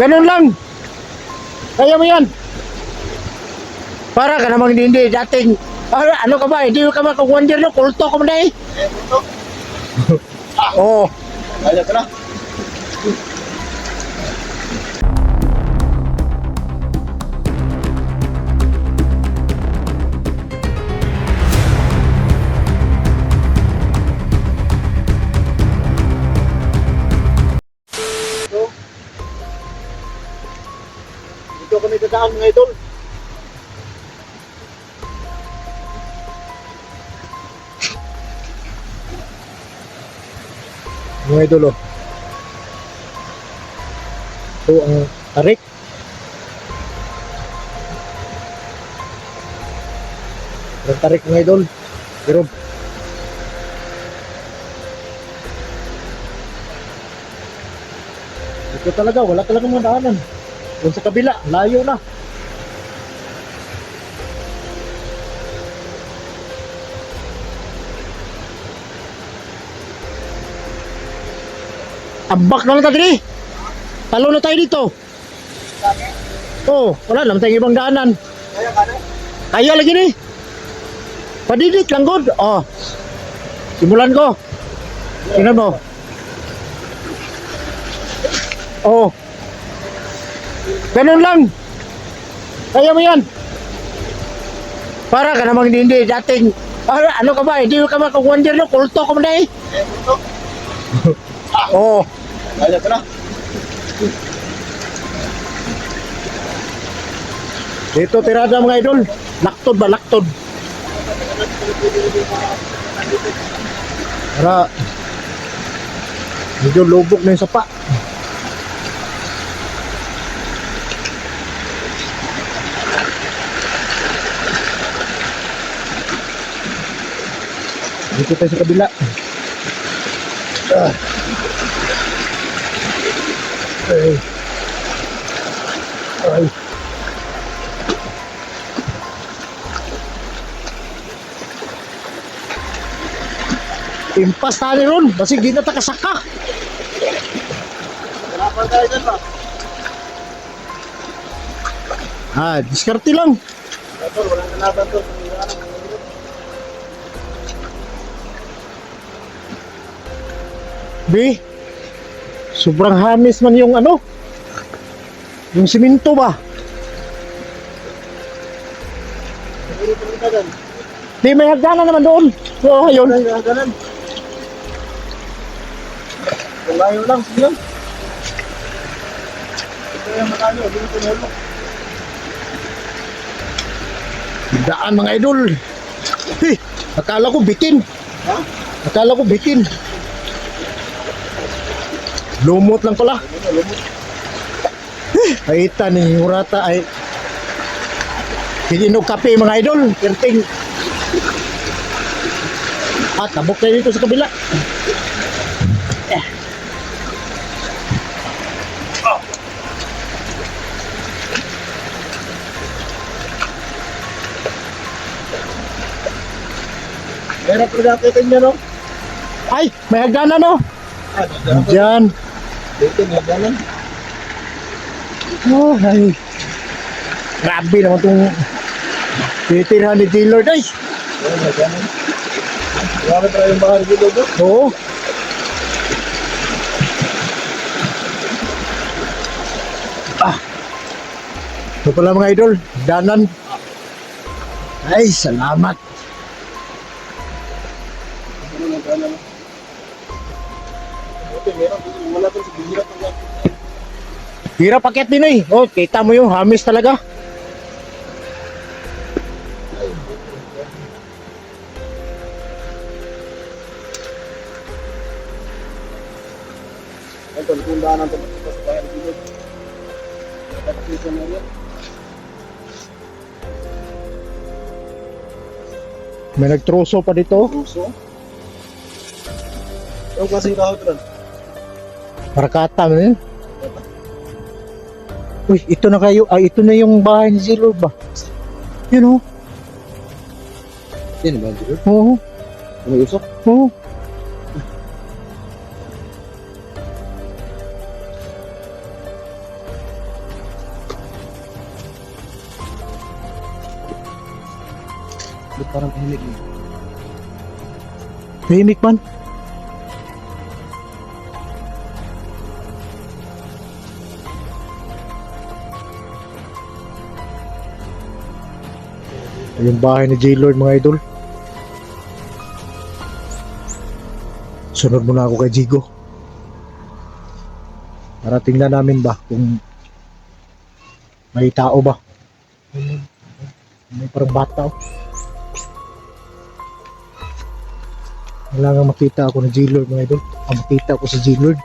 Ganun lang. Kaya mo yan. Para ka namang hindi dating, ano ka ba, hindi ka ba kung wonder no, kulto ka mo na eh. Oo. Kaya ka na. Dito kami dadaan mga idol. Mga idol oh. Ito ang tarik. Ang tarik mga idol. Pero ito talaga, wala talaga mga daanan. Doon sa kabila, layo na. Abak na lang tayo dito. Talo na tayo dito. Oh, wala naman tayong ibang daanan. Kaya ka na. Kaya lagi ni. Padidit lang good. Oh. Simulan ko. Tingnan mo. Oh. Ganun lang. Kaya mo yan. Para ka namang hindi dating, ano ka ba, hindi ka ba kung wonder no, kulto ka mo na eh. Oo. Kaya ka na. Dito tirada mga idol. Laktod ba? Laktod. Para medyo lubog na yung sapa. Dito tayo sa kabila. Ay. Ay. Impas tali ron, basig di na takasaka. Wala pa tayo dyan ba? Diskarte lang. Idol, walang kalaban to. Bi, sobrang hamis man yung ano, yung simento ba? Pwede pa rin ka dyan. Di, may hagdanan naman doon. Oo, ayun. Kaya ganun. Layo lang, sige lang. Ito yung makano, dito ko nalo. Daan mga idol. Akala ko bitin. Ha? Akala ko bitin. Lumot lang pala. Aita ni Murata ay Pininog kape mga idol. Perting. Tabok tayo dito sa kabila. Meron pa rin natin niya, no? Ay, may hagdanan no. Diyan. Diyan. Dito, may ganan. Oh, ay. Grabe naman itong titirhan ni Taylor guys. Oo, may ganan. Marami pa yung bahari dito, no? Oo. Ito pala mga idol, danan. Ay, salamat. Ano may ganan? Okay, meron. Wala pa sa bihirap ng ganan. Hirap paket din eh. Oh, kita mo yung hamis talaga. Ito, kung daanan ito sa bayan dito. Nakapagpisa na rin. May nagtruso pa dito. Ruso. Ang klaseng kahoy ito rin. Parakata mo yun. Uy, ito na kayo. Ito na yung bahay ni Zilor ba? Yun oh. Yan ba dito? Oo. May usok? Oo. Bakit parang tahimik eh? Tahimik man. Yung bahay ni J-Lord mga idol. Sunod muna ako kay Jigo. Para tingnan namin ba kung may tao ba. May parang bata oh. Kailangan makita ako ng J-Lord mga idol. Makita ako sa J-Lord.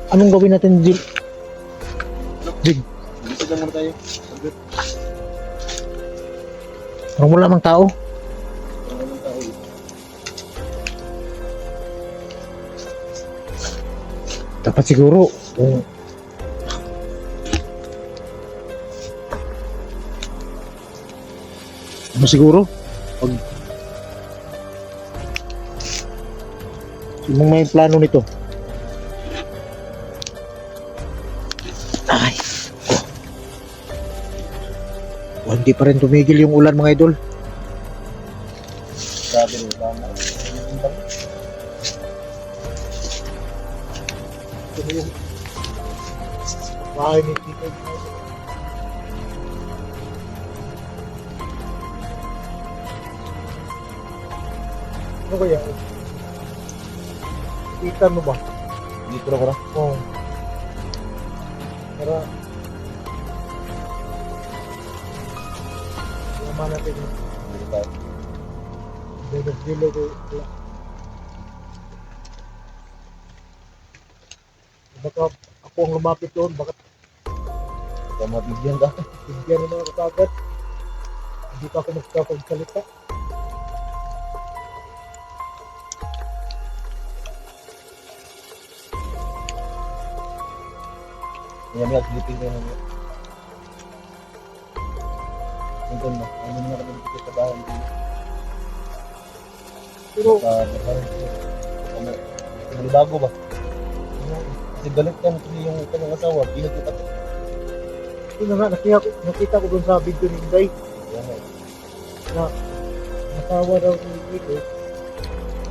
Anong gawin natin, Jig? Jig, Bisa lang muna tayo. Saglit. parang wala mang tao. Parang walang tao eh. Dapat siguro kung ano siguro pag yung may plano nito. Ay, oh, hindi pa rin tumigil yung ulan mga idol. Grabe rin. Tama. Ito yung bahay ni Tito. Ano kaya? Kita mo ba? Dito na ko na. Oo. Para yaman natin yung Dito tayo. dilo ko. Baka ako ang lumapit doon, baka Baka mabigyan ka. bigyan naman ako kagad. Hindi pa ako magkakagsalita. Yan nga, sleeping na naman. Nandun na. Ano na kami dito sa bahay. Pero, Bago ba? Kasi galit ka mo yung kanyang asawa. Bilag ko tapos. yun na nga, nakita ko doon sa video ni Inday. Yan nga. Na nasawa daw ni Gilo.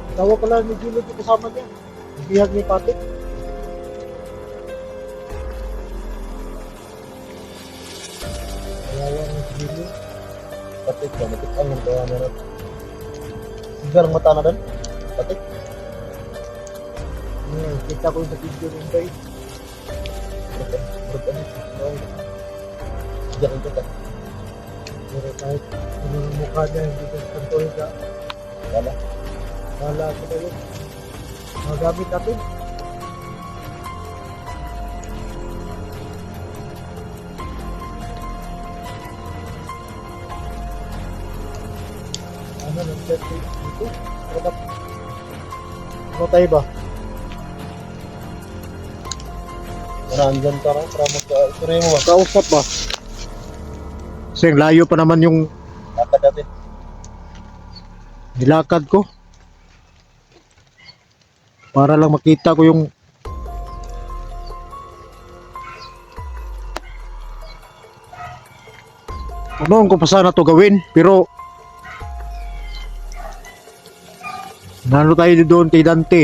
Nasawa pala ni Gilo yung kasama niya. Ang bihag ni Patik. Kawawa ni Gilo. Patik ba? Matik ang ng kaya meron. Sigar ang mata na doon. Patik. Kita ko yung sa video ni Inday. Sigar ang kita. Pero kahit yung mukha niya, hindi ko kontrol ka. Wala. Wala ko na yun. Magamit natin. Ano nang set dito? Ano tayo ba? Wala, andyan ka rin. Para mag-istorya mo ba? Kausap ba? Kasi layo pa naman yung Lakad natin. nilakad ko. Para lang makita ko yung noon ko pa sana to gawin, pero nalo tayo doon kay Dante.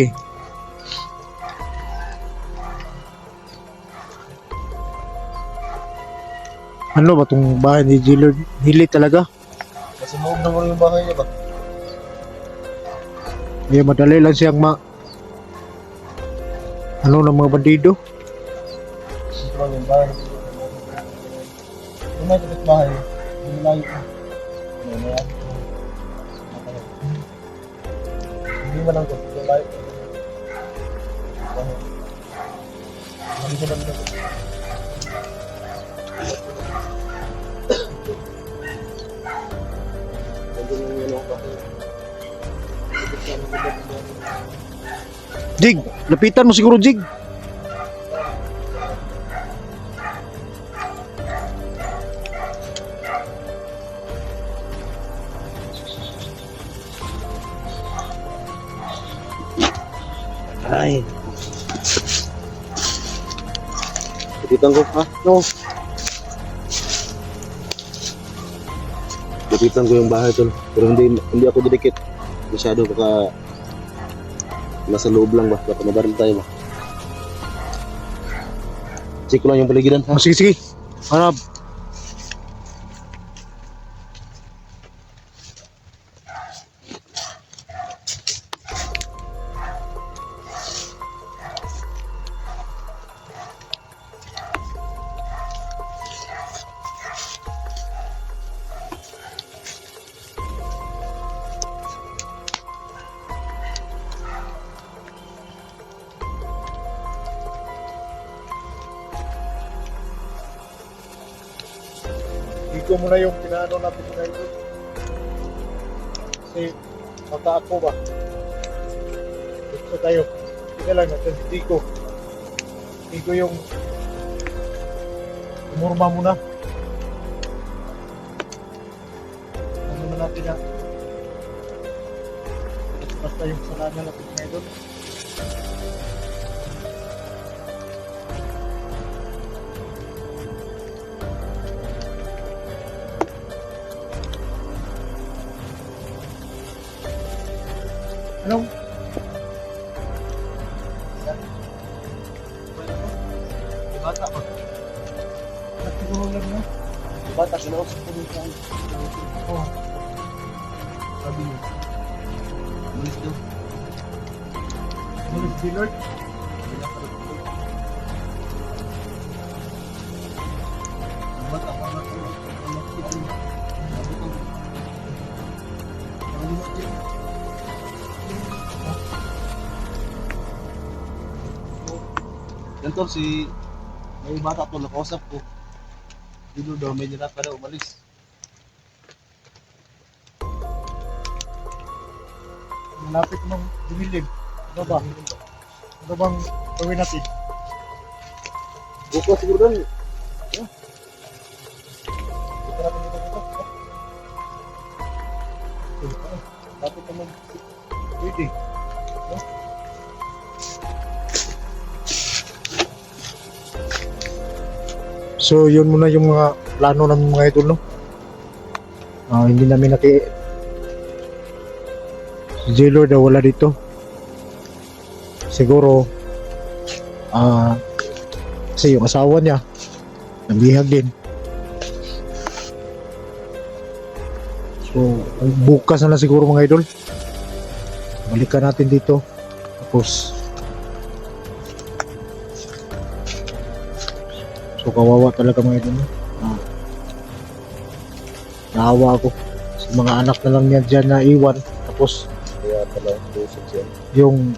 Ano ba tong bahay ni Jillard? Hili talaga. Kasi loob na mo yung bahay niya ba? Kaya madali lang siyang ano ng mga bandido. Ito lang yung bahay. Yung may kapit bahay. Yung layo ko. Ano na yan? Hindi man lang ko. Yung layo ko. Hindi ko lang ito. Jig, lapitan mo siguro Jig. Lapitan ko, ha? No. Lapitan ko yung bahay tol. Pero hindi ako didikit. Masyado baka nasa loob lang ba? Baka mabaril tayo ba? Check ko lang yung paligiran, ha? Oh, sige, sige. Harap. Iko mo na yung pinaano natin ngayon. Kasi baka ako ba? Gusto tayo. Hindi lang natin. Iko yung umurma muna. Ano na natin yan? Basta yung salanya natin ngayon. Anong? Bata ba? Siguro lang na. Bata, kinausap ko dito. Oo. Sabi niya. Malis daw. Malis di Lord. Bata pa na ito. Ganito si may bata to nakausap ko. Dito daw may nila para umalis. Malapit ng dumilim. Ano ba? Ano bang gawin natin? Bukas siguro doon. Yeah. Bukas natin dito. Lapit naman. Pwede. So, yun muna yung mga plano ng mga idol, no? Hindi namin si J-Lord na wala dito. Siguro, kasi yung asawa niya, nabihag din. So, bukas na lang siguro mga idol. Balikan natin dito. Tapos, so kawawa talaga mga idol. Naawa ako sa mga anak na lang niya dyan na iwan. Tapos Kaya pala tusok siya. yung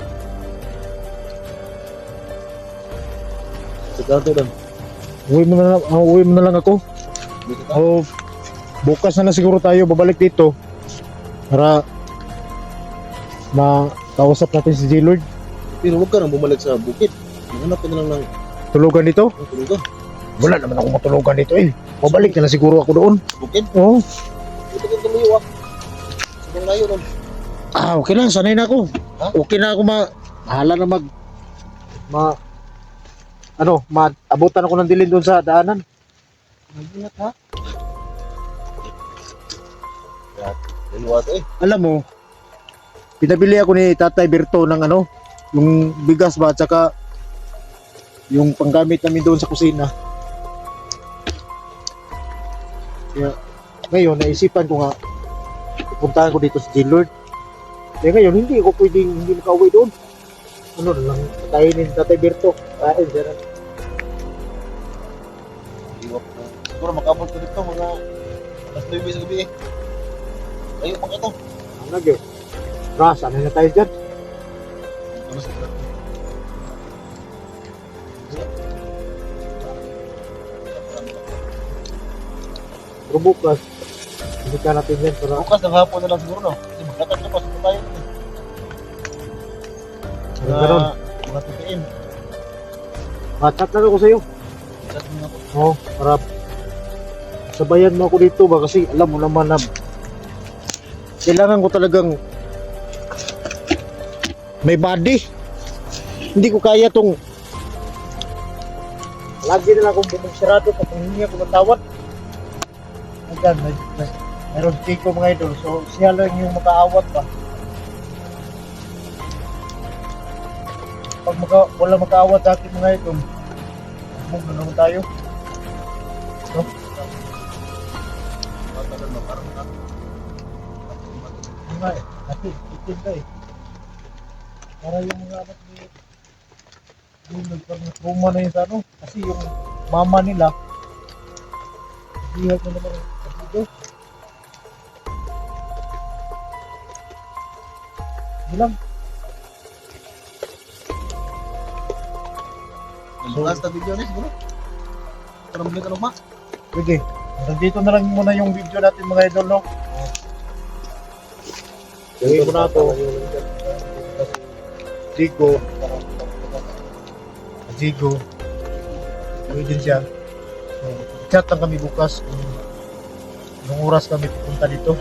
Sigado doon. uwi mo na lang ako. Dito ka? O bukas na lang siguro tayo babalik dito para makausap natin si J-Lord. Pero huwag ka nang bumalik sa bukid. Maghanap ka na lang ng Tulugan dito. tulugan. Wala naman ako matulugan dito eh. Babalik na lang siguro ako doon. Sa bukid. Oo. Ito kang tumiwak. Sa layo doon. Okay lang, sanay na ako. Ha? Okay na ako bahala na maabutan ako ng dilin doon sa daanan. Nag-ingat ha? Linuwat eh. Alam mo, pinabili ako ni Tatay Berto ng yung bigas ba, at saka yung panggamit namin doon sa kusina. Kaya ngayon, naisipan ko nga, pupuntahan ko dito sa J-Lord. Kaya ngayon, hindi makauwi doon. Ano lang, patayin ni Tatay Berto. Kain, siya na. Iwak na. Siguro makabot ko dito mga alas 9 sa gabi eh. Layo pang ito. Ano yun? Sanay na tayo dyan. Ano sa ito? Pero bukas, hindi ka natin yan para Bukas ng hapon na lang siguro no. Kasi magkatag na pa sa tayo. ganun. Mga tutiin. Chat na ako sa'yo. Chat mo na ako. Oo, para sabayan mo ako dito ba kasi alam mo naman na kailangan ko talagang may body. Hindi ko kaya tong Lagi na lang akong bumugsirado pag humingi ako ng tawad. Hanggang, mayroon tiko mga idol. So, siya lang yung makaawat ba. Pag wala makaawat sa akin mga idol, huwag na naman tayo. So, nga eh, natin, itin ka eh. Para yung mga anak ni yung nagpag-trauma na yun sa ano, kasi yung mama nila, hihag na naman ang dito. Bilang. Last na video na siguro. Karam balik ka luma. Sige, nandito na lang muna yung video natin mga idol, no? Gawin mo na ito. Zigo. Zigo. Gawin din siya. So, chat lang kami bukas kung anong oras kami pupunta dito.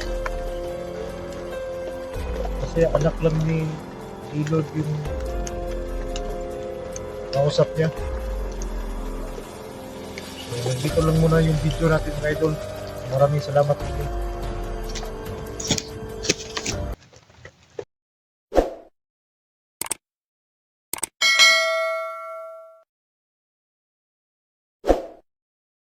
Kasi anak lang ni Lord yung kausap niya. So, dito lang muna yung video natin mga idol. Maraming salamat.